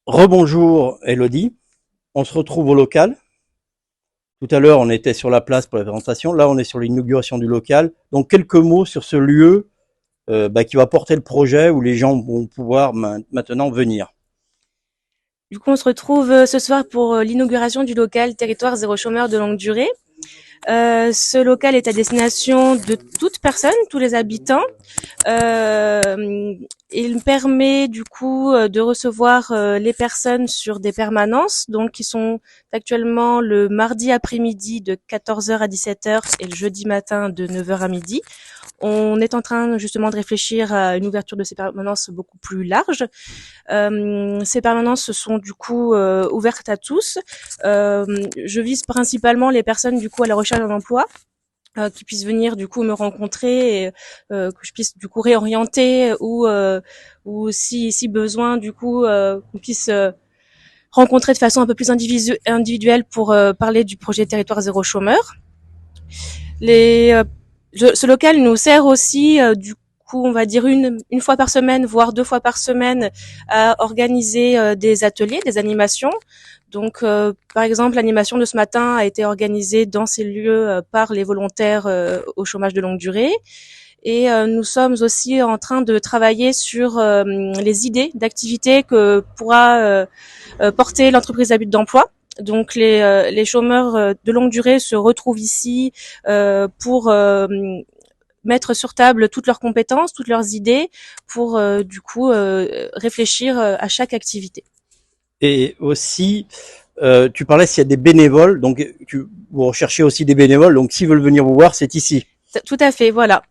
Rebonjour Elodie, on se retrouve au local. Tout à l'heure on était sur la place pour la présentation, là on est sur l'inauguration du local. Donc quelques mots sur ce lieu qui va porter le projet où les gens vont pouvoir maintenant venir. Du coup, on se retrouve ce soir pour l'inauguration du local Territoire zéro chômeur de longue durée. Ce local est à destination de toute personne, tous les habitants. Il permet du coup de recevoir les personnes sur des permanences, donc qui sont actuellement le mardi après-midi de 14 heures à 17 heures et le jeudi matin de 9 heures à midi. On est en train justement de réfléchir à une ouverture de ces permanences beaucoup plus large. Ces permanences sont du coup ouvertes à tous. Je vise principalement les personnes du coup à la recherche d'un emploi, qui puissent venir du coup me rencontrer et que je puisse du coup réorienter ou si besoin du coup qu'on puisse rencontrer de façon un peu plus individuelle pour parler du projet Territoire zéro chômeur. Ce local nous sert aussi du coup, on va dire une fois par semaine, voire 2 fois par semaine, à organiser des ateliers, des animations. Donc, par exemple, l'animation de ce matin a été organisée dans ces lieux par les volontaires au chômage de longue durée. Et nous sommes aussi en train de travailler sur les idées d'activités que pourra porter l'entreprise à but d'emploi. Donc les chômeurs de longue durée se retrouvent ici pour mettre sur table toutes leurs compétences, toutes leurs idées, pour du coup réfléchir à chaque activité. Et aussi, tu parlais s'il y a des bénévoles, donc vous recherchez aussi des bénévoles, donc s'ils veulent venir vous voir, c'est ici. Tout à fait, voilà.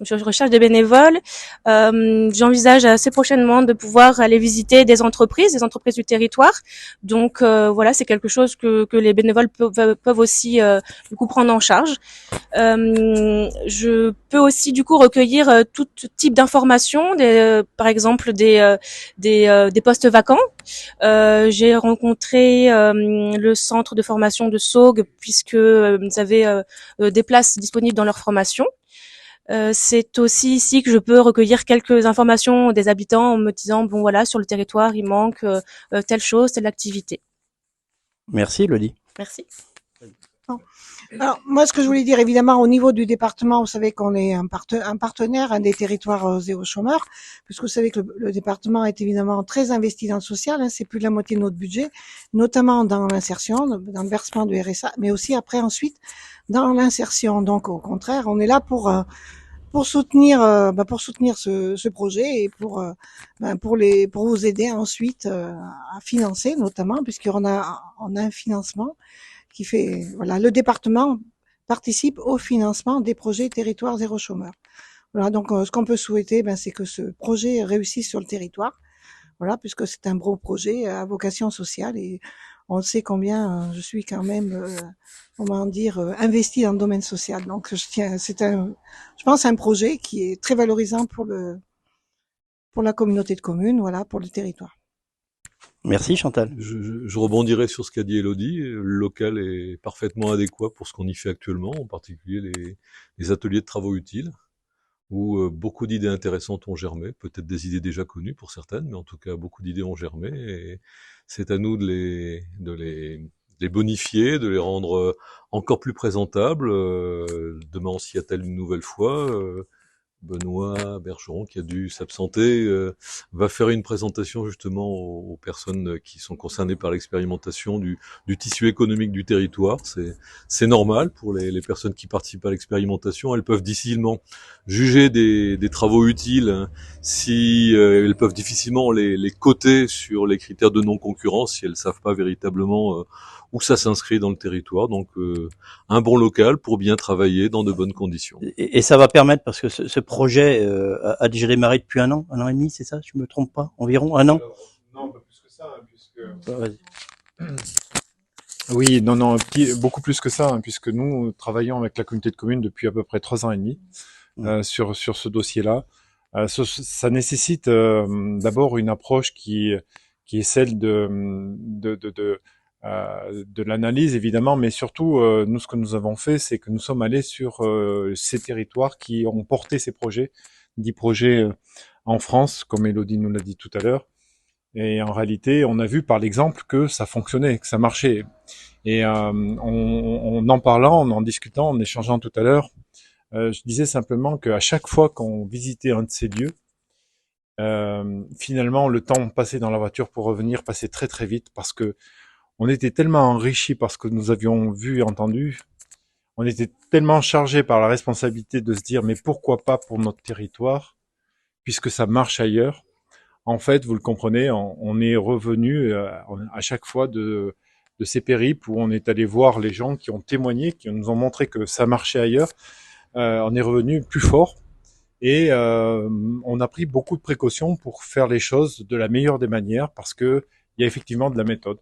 Je recherche des bénévoles. J'envisage assez prochainement de pouvoir aller visiter des entreprises du territoire. Donc voilà, c'est quelque chose que les bénévoles peuvent aussi du coup prendre en charge. Je peux aussi du coup recueillir tout type d'informations, par exemple des postes vacants. J'ai rencontré le centre de formation de Saugues puisque ils avaient des places disponibles dans leur formation. C'est aussi ici que je peux recueillir quelques informations des habitants en me disant bon voilà, sur le territoire il manque telle chose, telle activité. Merci Elodie. Merci. Alors, moi, ce que je voulais dire, évidemment, au niveau du département, vous savez qu'on est un partenaire, un des territoires zéro chômeur, puisque vous savez que le département est évidemment très investi dans le social, c'est plus de la moitié de notre budget, notamment dans l'insertion, dans le versement du RSA, mais aussi après, ensuite, dans l'insertion. Donc, au contraire, on est là pour soutenir ce projet et pour vous aider ensuite à financer, notamment, puisqu'on a un financement qui fait, voilà, le département participe au financement des projets territoire zéro chômeur. Voilà, donc ce qu'on peut souhaiter, c'est que ce projet réussisse sur le territoire. Voilà, puisque c'est un gros projet à vocation sociale et on sait combien je suis quand même, comment dire, investi dans le domaine social. Donc je pense, un projet qui est très valorisant pour la communauté de communes, voilà, pour le territoire. Merci Chantal. Je rebondirai sur ce qu'a dit Elodie. Le local est parfaitement adéquat pour ce qu'on y fait actuellement, en particulier les ateliers de travaux utiles, où beaucoup d'idées intéressantes ont germé, peut-être des idées déjà connues pour certaines, mais en tout cas beaucoup d'idées ont germé, et c'est à nous de les bonifier, de les rendre encore plus présentables. Demain on s'y attelle une nouvelle fois. Benoît Bergeron, qui a dû s'absenter, va faire une présentation justement aux personnes qui sont concernées par l'expérimentation du tissu économique du territoire. C'est normal pour les personnes qui participent à l'expérimentation. Elles peuvent difficilement juger des travaux utiles, hein, si elles peuvent difficilement les coter sur les critères de non-concurrence si elles savent pas véritablement où ça s'inscrit dans le territoire. Donc un bon local pour bien travailler dans de bonnes conditions. Et ça va permettre, parce que ce projet a déjà démarré depuis un an et demi, c'est ça, je me trompe pas, environ un an. Alors, non, pas plus que ça, puisque... Oui, non, beaucoup plus que ça, puisque nous travaillons avec la communauté de communes depuis à peu près 3 ans et demi sur ce dossier-là. Ça nécessite d'abord une approche qui est celle de l'analyse évidemment, mais surtout nous ce que nous avons fait, c'est que nous sommes allés sur ces territoires qui ont porté ces projets, 10 projets en France, comme Elodie nous l'a dit tout à l'heure, Et en réalité, on a vu par l'exemple que ça fonctionnait, que ça marchait. Et en parlant, en discutant, en échangeant tout à l'heure, je disais simplement qu'à chaque fois qu'on visitait un de ces lieux, finalement, le temps passé dans la voiture pour revenir passait très très vite parce que on était tellement enrichis par ce que nous avions vu et entendu. On était tellement chargés par la responsabilité de se dire mais pourquoi pas pour notre territoire puisque ça marche ailleurs. En fait, vous le comprenez, on est revenu à chaque fois de ces périples où on est allé voir les gens qui ont témoigné, qui nous ont montré que ça marchait ailleurs. On est revenu plus fort et on a pris beaucoup de précautions pour faire les choses de la meilleure des manières parce que il y a effectivement de la méthode.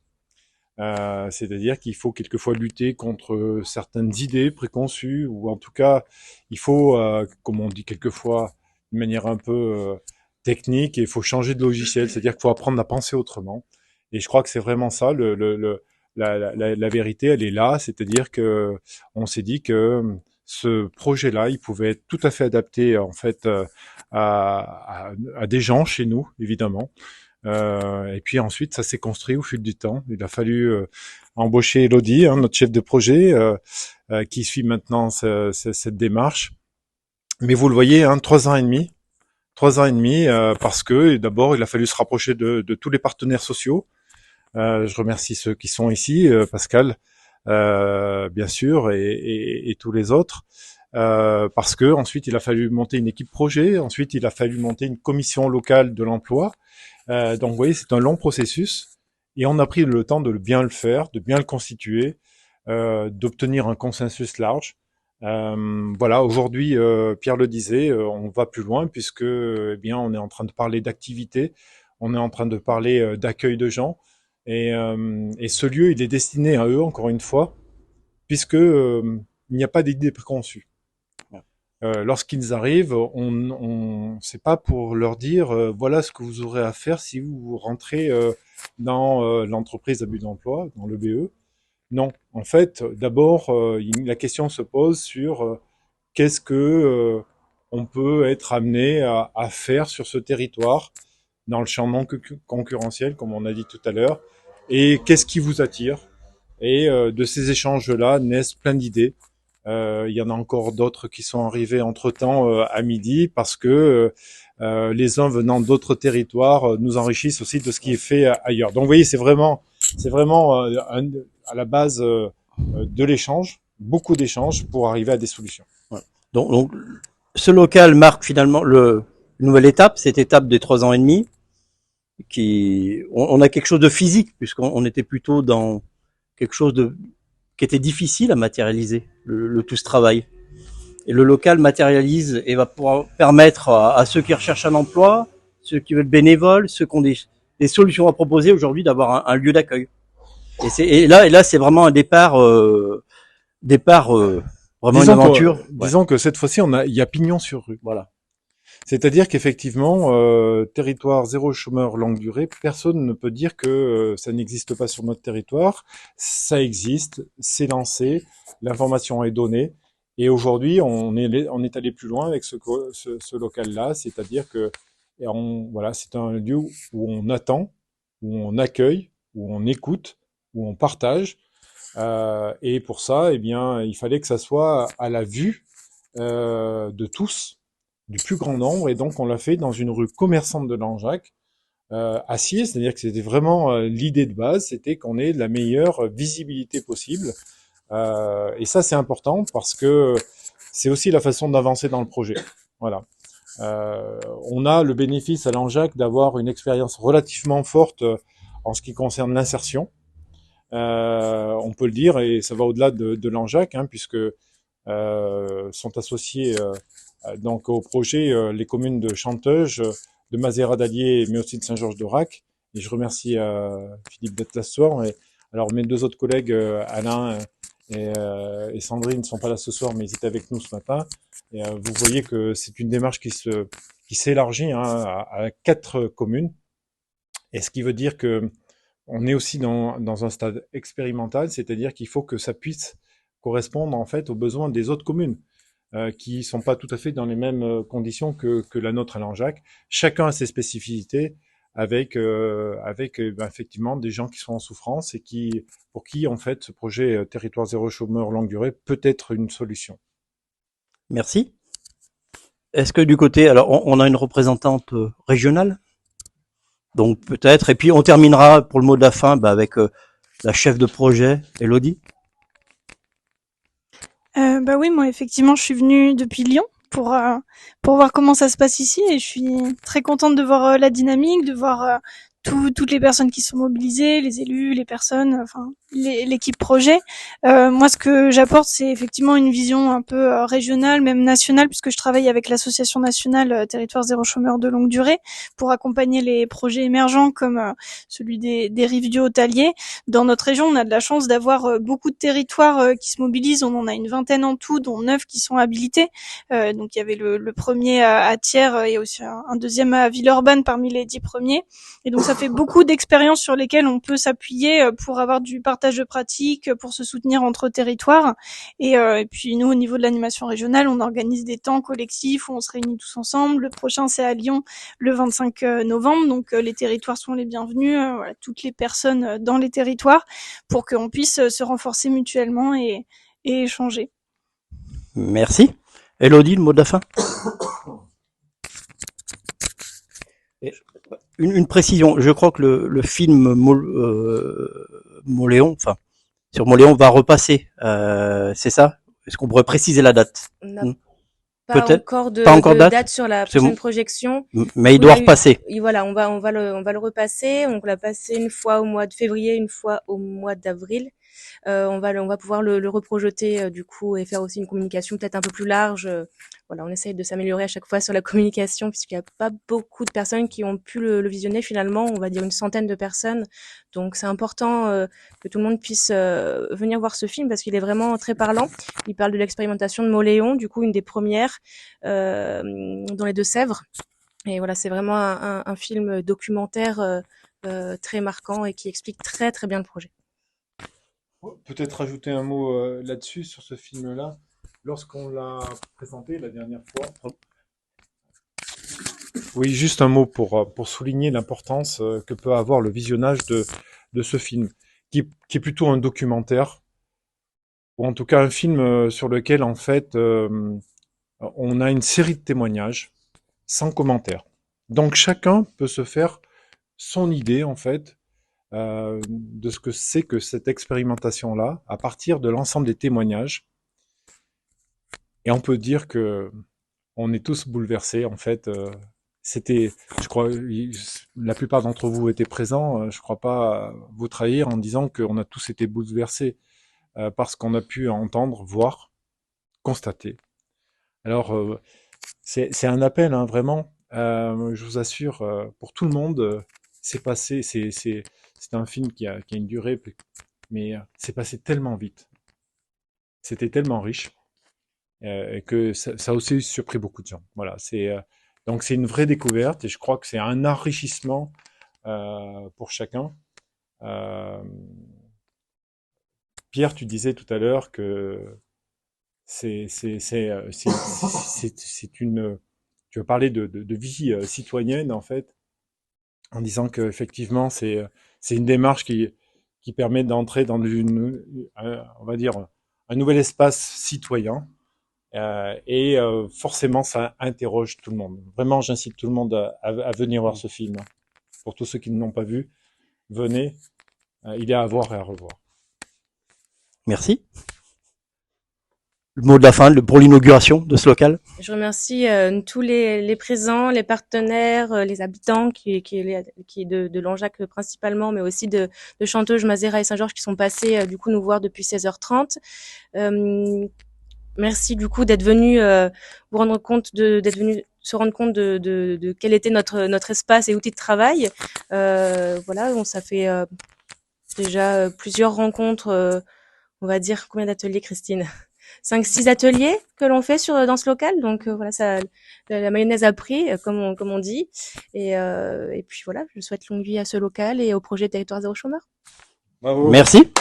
C'est-à-dire qu'il faut quelquefois lutter contre certaines idées préconçues, ou en tout cas, il faut, comme on dit quelquefois, d'une manière un peu technique, et il faut changer de logiciel, c'est-à-dire qu'il faut apprendre à penser autrement. Et je crois que c'est vraiment ça, la vérité, elle est là, c'est-à-dire que on s'est dit que ce projet-là, il pouvait être tout à fait adapté en fait à des gens chez nous, évidemment. Et puis ensuite, ça s'est construit au fil du temps. Il a fallu embaucher Elodie, hein, notre chef de projet, qui suit maintenant cette démarche. Mais vous le voyez, hein, 3 ans et demi, 3 ans et demi, parce que d'abord, il a fallu se rapprocher de tous les partenaires sociaux. Je remercie ceux qui sont ici, Pascal, bien sûr, et tous les autres. Parce que ensuite il a fallu monter une équipe projet, ensuite il a fallu monter une commission locale de l'emploi. Donc vous voyez, c'est un long processus et on a pris le temps de bien le faire, de bien le constituer, d'obtenir un consensus large. Voilà, aujourd'hui, Pierre le disait, on va plus loin puisque, eh bien, on est en train de parler d'activité, on est en train de parler d'accueil de gens et ce lieu, il est destiné à eux, encore une fois, puisque il n'y a pas d'idée préconçue. Lorsqu'ils arrivent, c'est pas pour leur dire voilà ce que vous aurez à faire si vous rentrez dans l'entreprise à but d'emploi, dans le BE. Non, en fait, d'abord, la question se pose sur qu'est-ce que on peut être amené à faire sur ce territoire dans le champ non concurrentiel, comme on a dit tout à l'heure, et qu'est-ce qui vous attire. Et de ces échanges-là naissent plein d'idées. Il y en a encore d'autres qui sont arrivés entre-temps à midi parce que les uns venant d'autres territoires nous enrichissent aussi de ce qui est fait ailleurs. Donc vous voyez, c'est vraiment à la base de l'échange, beaucoup d'échanges pour arriver à des solutions. Ouais. Donc, ce local marque finalement une nouvelle étape, cette étape des 3 ans et demi, on a quelque chose de physique puisqu'on était plutôt dans quelque chose qui était difficile à matérialiser, tout ce travail. Et le local matérialise et va pouvoir permettre à ceux qui recherchent un emploi, ceux qui veulent bénévoles, ceux qui ont des solutions à proposer aujourd'hui d'avoir un lieu d'accueil. Et là, c'est vraiment un départ vraiment une aventure. Disons que cette fois-ci, il y a pignon sur rue. Voilà. C'est-à-dire qu'effectivement, territoire zéro chômeur longue durée, personne ne peut dire que ça n'existe pas sur notre territoire. Ça existe, c'est lancé, l'information est donnée. Et aujourd'hui, on est allé plus loin avec ce local-là, c'est-à-dire que voilà, c'est un lieu où on attend, où on accueille, où on écoute, où on partage. Et pour ça, eh bien, il fallait que ça soit à la vue de tous, du plus grand nombre, et donc on l'a fait dans une rue commerçante de Langeac, à Sciez, c'est-à-dire que c'était vraiment l'idée de base, c'était qu'on ait la meilleure visibilité possible. Et ça, c'est important parce que c'est aussi la façon d'avancer dans le projet. Voilà. On a le bénéfice à Langeac d'avoir une expérience relativement forte en ce qui concerne l'insertion. On peut le dire, et ça va au-delà de Langeac, hein, puisque sont associés donc au projet les communes de Chanteuge, de Mazera d'Allier, mais aussi de Saint-Georges-d'Aurac. Et je remercie Philippe d'être là ce soir. Et alors mes deux autres collègues, Alain et Sandrine, ne sont pas là ce soir, mais ils étaient avec nous ce matin. Et vous voyez que c'est une démarche qui s'élargit, hein, à 4 communes. Et ce qui veut dire que on est aussi dans un stade expérimental, c'est-à-dire qu'il faut que ça puisse correspondre en fait aux besoins des autres communes qui sont pas tout à fait dans les mêmes conditions que la nôtre à Langeac. Chacun a ses spécificités, effectivement des gens qui sont en souffrance et pour qui en fait ce projet territoire zéro chômeur longue durée peut être une solution. Merci. Est-ce que du côté, alors on a une représentante régionale, donc peut-être, et puis on terminera pour le mot de la fin avec la chef de projet, Elodie. Bah oui, moi effectivement, je suis venue depuis Lyon pour voir comment ça se passe ici et je suis très contente de voir la dynamique, de voir toutes les personnes qui sont mobilisées, les élus, les personnes, enfin l'équipe projet. Moi, ce que j'apporte, c'est effectivement une vision un peu régionale, même nationale, puisque je travaille avec l'association nationale Territoire zéro chômeur de longue durée pour accompagner les projets émergents comme celui des rives du Haut-Allier. Dans notre région, on a de la chance d'avoir beaucoup de territoires qui se mobilisent. On en a une vingtaine en tout, dont 9 qui sont habilités. Donc il y avait le premier à Thiers et aussi un deuxième à Villeurbanne parmi les 10 premiers. Et donc ça fait beaucoup d'expériences sur lesquelles on peut s'appuyer pour avoir du partage de pratiques, pour se soutenir entre territoires. Et puis nous, au niveau de l'animation régionale, on organise des temps collectifs où on se réunit tous ensemble. Le prochain, c'est à Lyon le 25 novembre. Donc les territoires sont les bienvenus, voilà, toutes les personnes dans les territoires, pour qu'on puisse se renforcer mutuellement et échanger. Merci. Elodie, le mot de la fin. Une précision, je crois que le film Moléon, enfin sur Moléon va repasser, c'est ça? Est-ce qu'on pourrait préciser la date? On n'a pas Peut-être encore de, pas encore de date date sur la C'est prochaine bon. projection. Mais il doit repasser. Et voilà, on va le repasser. On l'a passé une fois au mois de février, une fois au mois d'avril. On va pouvoir le reprojeter du coup et faire aussi une communication peut-être un peu plus large. Voilà, on essaye de s'améliorer à chaque fois sur la communication puisqu'il n'y a pas beaucoup de personnes qui ont pu le visionner finalement. On va dire une centaine de personnes. Donc c'est important que tout le monde puisse venir voir ce film parce qu'il est vraiment très parlant. Il parle de l'expérimentation de Moléon, du coup une des premières dans les Deux-Sèvres. Et voilà, c'est vraiment un film documentaire très marquant et qui explique très très bien le projet. Peut-être rajouter un mot là-dessus, sur ce film-là. Lorsqu'on l'a présenté la dernière fois. Oui, juste un mot pour souligner l'importance que peut avoir le visionnage de ce film, qui est plutôt un documentaire, ou en tout cas un film sur lequel, en fait, on a une série de témoignages sans commentaire. Donc chacun peut se faire son idée, en fait, de ce que c'est que cette expérimentation-là, à partir de l'ensemble des témoignages. Et on peut dire que on est tous bouleversés, en fait. C'était, je crois, la plupart d'entre vous étaient présents. Je crois pas vous trahir en disant qu'on a tous été bouleversés par ce qu'on a pu entendre, voir, constater. Alors, c'est un appel, hein, vraiment. Je vous assure, pour tout le monde, c'est passé. C'est un film qui a une durée, mais c'est passé tellement vite. C'était tellement riche que ça a aussi surpris beaucoup de gens. Voilà, donc c'est une vraie découverte et je crois que c'est un enrichissement pour chacun. Pierre, tu disais tout à l'heure que c'est une. Tu as parlé de vie citoyenne en fait, en disant que effectivement c'est une démarche qui permet d'entrer dans on va dire un nouvel espace citoyen. Et forcément, ça interroge tout le monde. Vraiment, j'incite tout le monde à venir voir ce film. Pour tous ceux qui ne l'ont pas vu, venez. Il est à voir et à revoir. Merci. Le mot de la fin pour l'inauguration de ce local. Je remercie tous les présents, les partenaires, les habitants qui de Langeac principalement, mais aussi de Chanteuge, Mazera et Saint-Georges qui sont passés du coup nous voir depuis 16h30. Merci du coup d'être venu vous rendre compte se rendre compte de quel était notre espace et outil de travail. Voilà, ça fait déjà plusieurs rencontres. On va dire combien d'ateliers, Christine? 5-6 ateliers que l'on fait dans ce local. Donc voilà, ça, la mayonnaise a pris, comme on dit. Et puis voilà, je souhaite longue vie à ce local et au projet Territoire zéro chômeur. Bravo. Merci.